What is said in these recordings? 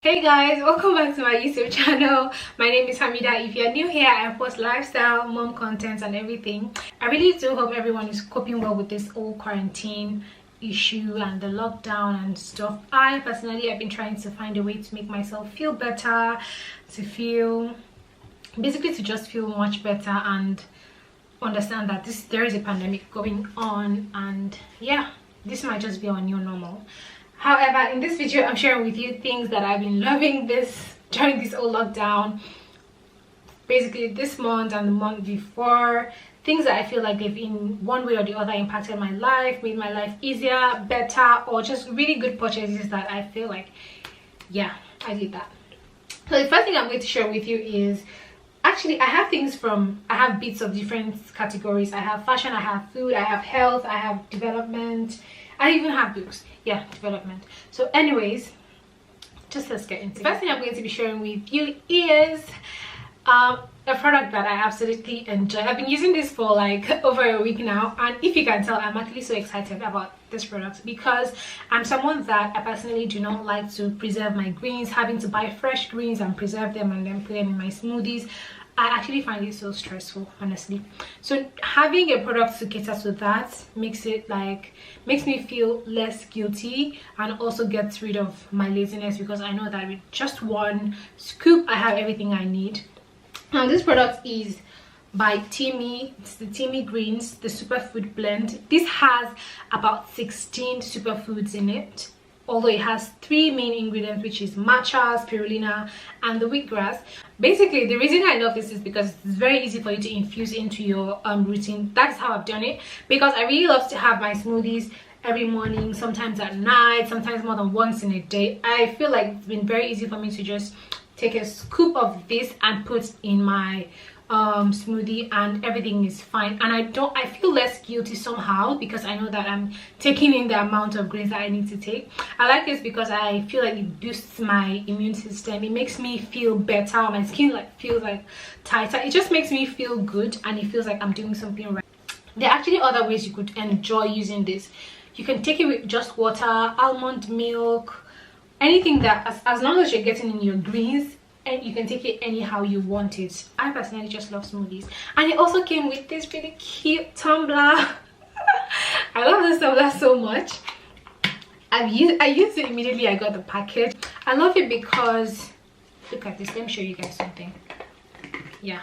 Hey guys, welcome back to my YouTube channel. My name is Hamida. If you're new here, I post lifestyle, mom content and everything. I really do hope everyone is coping well with this whole quarantine issue and the lockdown and stuff. I personally have been trying to find a way to make myself feel better, basically to just feel much better and understand that there is a pandemic going on, and yeah, this might just be our new normal. However, in this video I'm sharing with you things that I've been loving during this whole lockdown, basically this month and the month before. Things that I feel like they've in one way or the other impacted my life, made my life easier, better, or just really good purchases that I feel like, yeah, I did that. So the first thing I'm going to share with you is, actually I have bits of different categories. I have fashion, I have food, I have health, I have development, I even have books. Yeah, development. So anyways, just let's get into it. The first thing I'm going to be sharing with you is a product that I absolutely enjoy. I've been using this for like over a week now, and if you can tell, I'm actually so excited about this product because I'm someone that I personally do not like to preserve my greens, having to buy fresh greens and preserve them and then put them in my smoothies. I actually find it so stressful, honestly. So having a product to cater to that makes me feel less guilty, and also gets rid of my laziness, because I know that with just one scoop I have everything I need. Now this product is by TEAMI. It's the TEAMI greens, the superfood blend. This has about 16 superfoods in it, although it has 3 main ingredients, which is matcha, spirulina and the wheatgrass. Basically, the reason I love this is because it's very easy for you to infuse into your routine. That's how I've done it, because I really love to have my smoothies every morning, sometimes at night, sometimes more than once in a day. I feel like it's been very easy for me to just take a scoop of this and put in my smoothie, and everything is fine, and I feel less guilty somehow, because I know that I'm taking in the amount of greens that I need to take. I like this because I feel like it boosts my immune system. It makes me feel better. My skin feels like tighter. It just makes me feel good, and it feels like I'm doing something right. There are actually other ways you could enjoy using this. You can take it with just water, almond milk, anything that, as long as you're getting in your greens, and you can take it anyhow you want it. I personally just love smoothies, and it also came with this really cute tumbler. I love this tumbler so much. I used it immediately I got the package. I love it because, look at this, let me show you guys something. Yeah,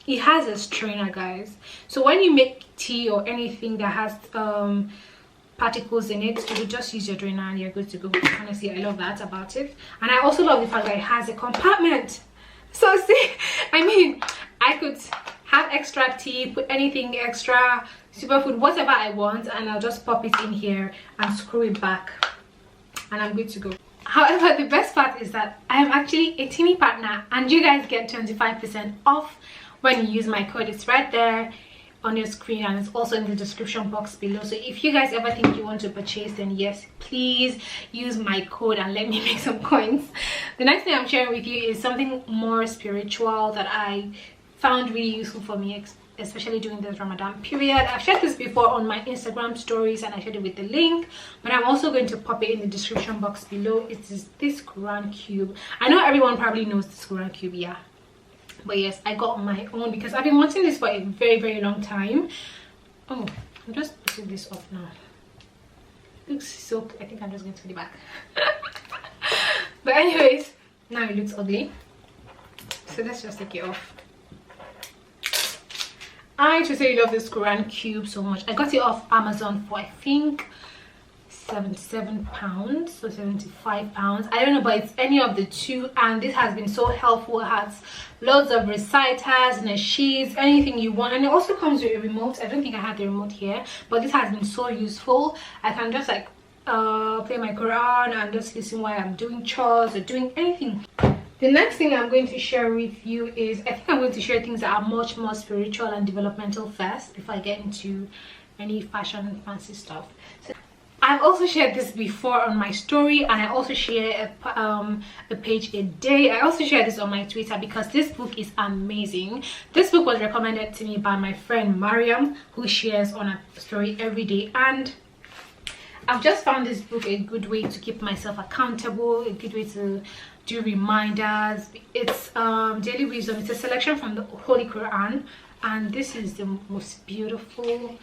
it has a strainer, guys, so when you make tea or anything that has particles in it, you just use your drainer and you're good to go. Honestly, I love that about it. And I also love the fact that it has a compartment. So see, I mean, I could have extra tea, put anything extra, superfood, whatever I want, and I'll just pop it in here and screw it back, and I'm good to go. However, the best part is that I am actually a TEAMI partner, and you guys get 25% off when you use my code. It's right there on your screen, and it's also in the description box below. So if you guys ever think you want to purchase, then yes, please use my code and let me make some coins. The next thing I'm sharing with you is something more spiritual that I found really useful for me, especially during this Ramadan period. I've shared this before on my Instagram stories, and I shared it with the link, but I'm also going to pop it in the description box below. It is this Quran cube. I know everyone probably knows this Quran cube, yeah, but yes, I got my own because I've been wanting this for a very long time. Oh, I'm just putting this off now. Looks so, I think I'm just going to put it back. But anyways, now it looks ugly, so let's just take it off. I totally love this Quran cube so much. I got it off Amazon for, I think, £77 or £75. I don't know, but it's any of the two, and this has been so helpful. It has loads of reciters and sheets, anything you want, and it also comes with a remote. I don't think I had the remote here, but this has been so useful. I can just like play my Quran and just listen while I'm doing chores or doing anything. The next thing I'm going to share with you is, I think I'm going to share things that are much more spiritual and developmental first before I get into any fashion and fancy stuff. So I've also shared this before on my story, and I also share a page a day. I also share this on my Twitter because this book is amazing. This book was recommended to me by my friend Mariam, who shares on a story every day, and I've just found this book a good way to keep myself accountable, a good way to do reminders. It's daily wisdom. It's a selection from the Holy Quran, and this is the most beautiful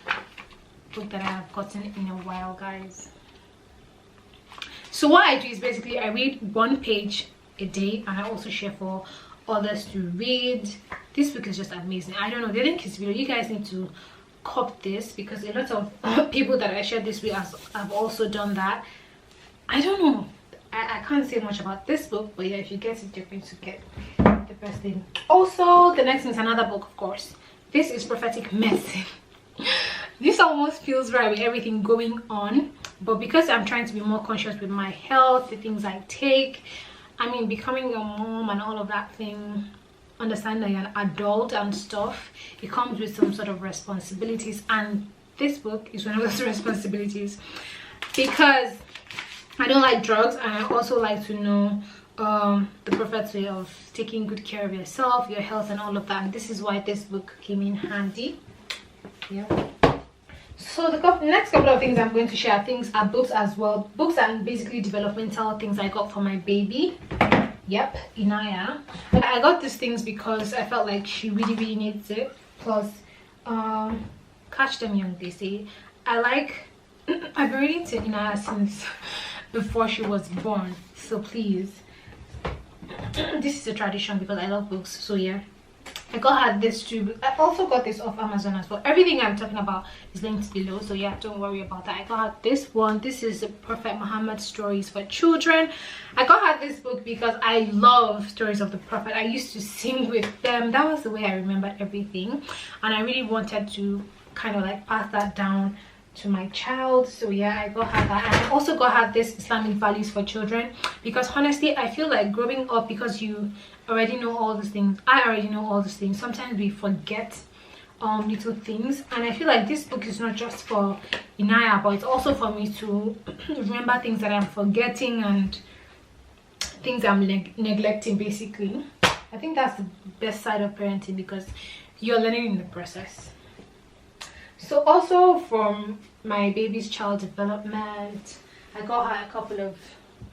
book that I have gotten in a while, guys. So what I do is basically I read one page a day, and I also share for others to read. This book is just amazing. I don't know, the link is below. You guys need to cop this, because a lot of people that I shared this with have also done that. I don't know, I can't say much about this book, but yeah, if you get it, you're going to get the best thing. Also, the next thing is another book, of course. This is Prophetic Medicine. This almost feels right with everything going on, but because I'm trying to be more conscious with my health, the things I take, I mean, becoming a mom and all of that thing, understand that you're an adult and stuff, it comes with some sort of responsibilities, and this book is one of those responsibilities, because I don't like drugs, and I also like to know the prophet's way of taking good care of yourself, your health, and all of that. And this is why this book came in handy. Yeah. So the next couple of things I'm going to share are books as well. Books and basically developmental things I got for my baby. Yep, Inaya. I got these things because I felt like she really needs it. Plus, catch them young, they say. I've been reading to Inaya since before she was born. So please, this is a tradition because I love books. So yeah, I got her this too. I also got this off Amazon as well. Everything I'm talking about is linked below, so yeah, don't worry about that. I got her this one. This is the Prophet Muhammad Stories for Children. I got her this book because I love stories of the Prophet. I used to sing with them. That was the way I remembered everything, and I really wanted to kind of like pass that down to my child. So yeah, I got her that. And I also got her this Islamic Values for Children, because honestly I feel like growing up, because you already know all these things, I already know all these things, sometimes we forget little things, and I feel like this book is not just for Inaya, but it's also for me to remember things that I'm forgetting and things I'm neglecting. Basically, I think that's the best side of parenting, because you're learning in the process. So also from my baby's child development, I got her a couple of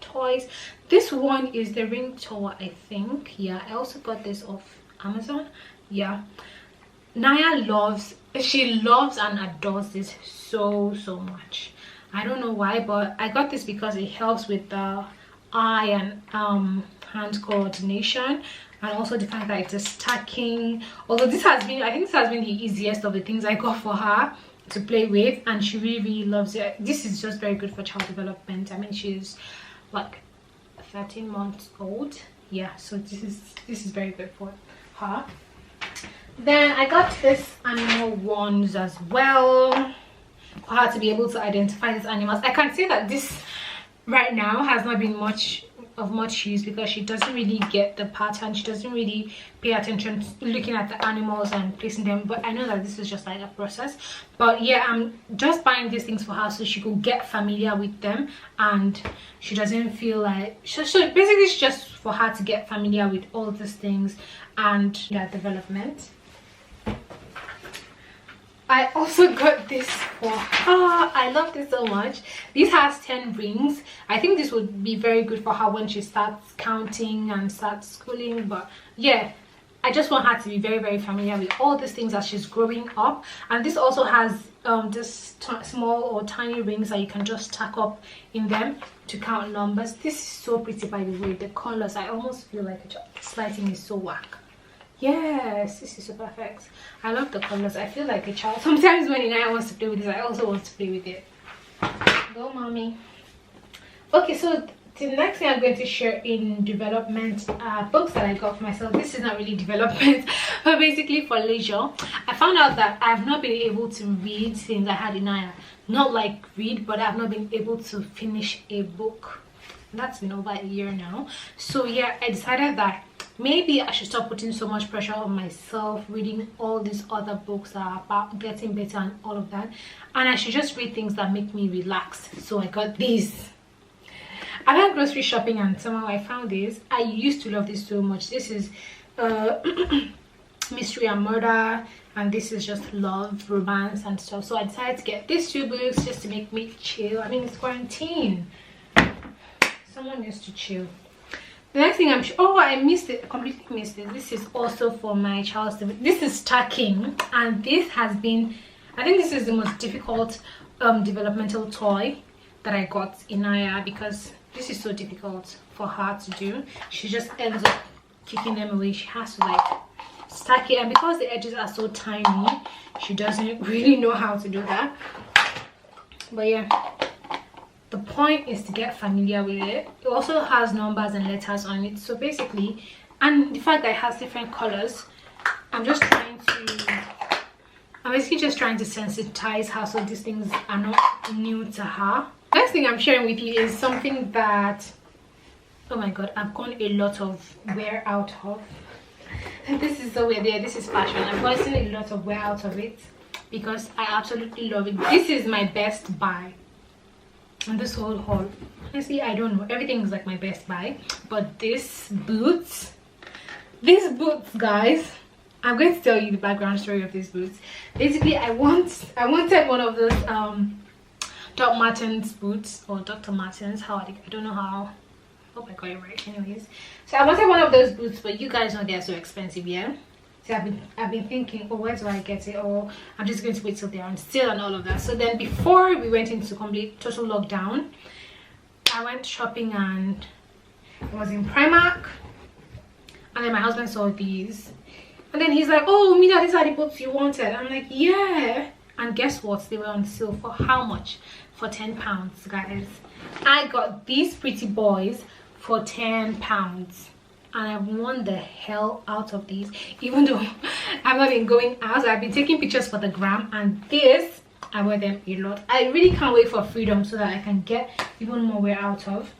toys. This one is the ring toy, I think. Yeah, I also got this off Amazon. Yeah, Naya loves and adores this so much. I don't know why, but I got this because it helps with the eye and hand coordination, and also the fact that it's a stacking. Although this has been, I think this has been the easiest of the things I got for her to play with, and she really loves it. This is just very good for child development. I mean, she's like 13 months old. Yeah, so this is very good for her. Then I got this animal wands as well, for her to be able to identify these animals. I can say that this right now has not been much use, because she doesn't really get the pattern. She doesn't really pay attention to looking at the animals and placing them, but I know that this is just like a process. But yeah, I'm just buying these things for her so she could get familiar with them, and she doesn't feel like so basically it's just for her to get familiar with all these things and their development. I also got this for her. I love this so much. This has 10 rings. I think this would be very good for her when she starts counting and starts schooling. But yeah, I just want her to be very familiar with all these things as she's growing up. And this also has just small or tiny rings that you can just stack up in them to count numbers. This is so pretty, by the way. The colors, I almost feel like this lighting is so whack. Yes, this is so perfect. I love the colors. I feel like a child. Sometimes when Inaya wants to play with this, I also want to play with it. Go, mommy. Okay, so the next thing I'm going to share in development are books that I got for myself. This is not really development, but basically for leisure. I found out that I've not been able to read since I had Inaya. Not like read, but I've not been able to finish a book. That's been over a year now. So yeah, I decided that maybe I should stop putting so much pressure on myself, reading all these other books that are about getting better and all of that, and I should just read things that make me relax. So I got these. I went grocery shopping and somehow I found this. I used to love this so much. This is mystery and murder, and this is just love, romance and stuff. So I decided to get these two books just to make me chill. I mean, it's quarantine, someone needs to chill. The next thing oh, I missed it. I completely missed it. This is also for my child's. This is stacking, and this has been, I think this is the most difficult developmental toy that I got in Naya, because this is so difficult for her to do. She just ends up kicking them away. She has to like stack it, and because the edges are so tiny, she doesn't really know how to do that. But yeah, the point is to get familiar with it. It also has numbers and letters on it, so basically, and the fact that it has different colors, I'm basically just trying to sensitize her so these things are not new to her. Next thing I'm sharing with you is something that, oh my god, I've gotten a lot of wear out of. This is so weird. Yeah, this is fashion. I've gotten a lot of wear out of it because I absolutely love it. This is my best buy in this whole haul. Honestly, I don't know, everything is like my best buy, but these boots, guys, I'm going to tell you the background story of these boots. Basically, I wanted one of those Doc Martens boots, or Dr. Martens, how are they? I don't know how. Hope I got it right. Anyways, so I wanted one of those boots, but you guys know they're so expensive, yeah. So I've been thinking, oh, where do I get it? Or I'm just going to wait till they're on sale and all of that. So then before we went into complete total lockdown, I went shopping, and it was in Primark, and then my husband saw these, and then he's like, oh, Mina, these are the boots you wanted. I'm like, yeah. And guess what? They were on sale for how much? For £10, guys. I got these pretty boys for £10, and I've won the hell out of these, even though I've not been going out. So I've been taking pictures for the gram, and this, I wear them a lot. I really can't wait for freedom so that I can get even more wear out of.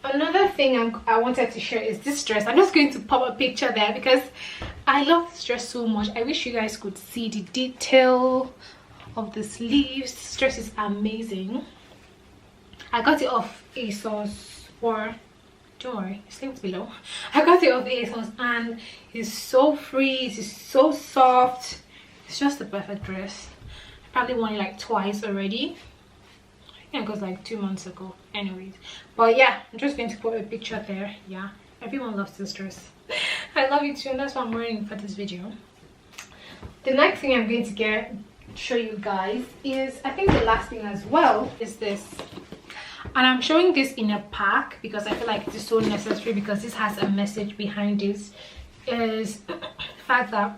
Another thing I wanted to share is this dress. I'm just going to pop a picture there because I love this dress so much. I wish you guys could see the detail of the sleeves. This dress is amazing. I got it off ASOS, or don't worry, it's linked below. I got it off ASOS, and it's so free, it's so soft. It's just the perfect dress. I probably worn it like twice already. I think it was like 2 months ago. Anyways, but yeah, I'm just going to put a picture there. Yeah, everyone loves this dress. I love it too, and that's what I'm wearing for this video. The next thing I'm going to show you guys is, I think the last thing as well, is this. And I'm showing this in a pack because I feel like it is so necessary, because this has a message behind this. Is the fact that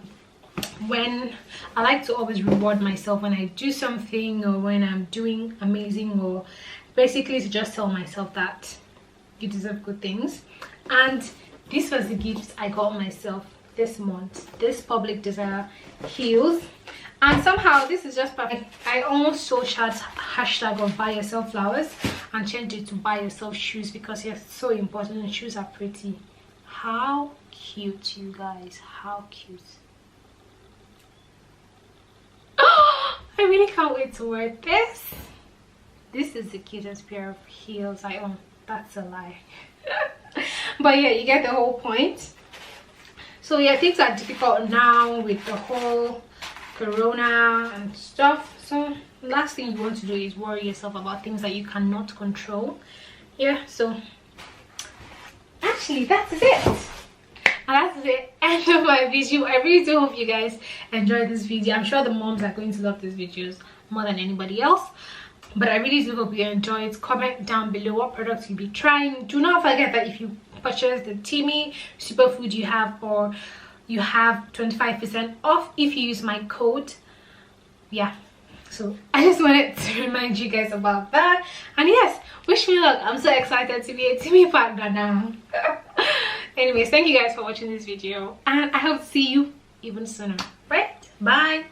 when I like to always reward myself when I do something, or when I'm doing amazing, or basically to just tell myself that you deserve good things. And this was the gift I got myself this month, this Public Desire heels. And somehow this is just perfect. I almost sold Shad's hashtag of buy yourself flowers and changed it to buy yourself shoes, because it's so important, and shoes are pretty. How cute, you guys, how cute. I really can't wait to wear this. This is the cutest pair of heels I own. That's a lie. But yeah, you get the whole point. So yeah, things are difficult now with the whole corona and stuff. So the last thing you want to do is worry yourself about things that you cannot control. Yeah, so actually that's it. And that's the end of my video. I really do hope you guys enjoyed this video. I'm sure the moms are going to love these videos more than anybody else, but I really do hope you enjoy it. Comment down below what products you'll be trying. Do not forget that if you purchase the TEAMI superfood, you have 25% off if you use my code. Yeah, so I just wanted to remind you guys about that. And yes, wish me luck. I'm so excited to be a TEAMI partner now. Anyways, thank you guys for watching this video, and I hope to see you even sooner. Right, bye.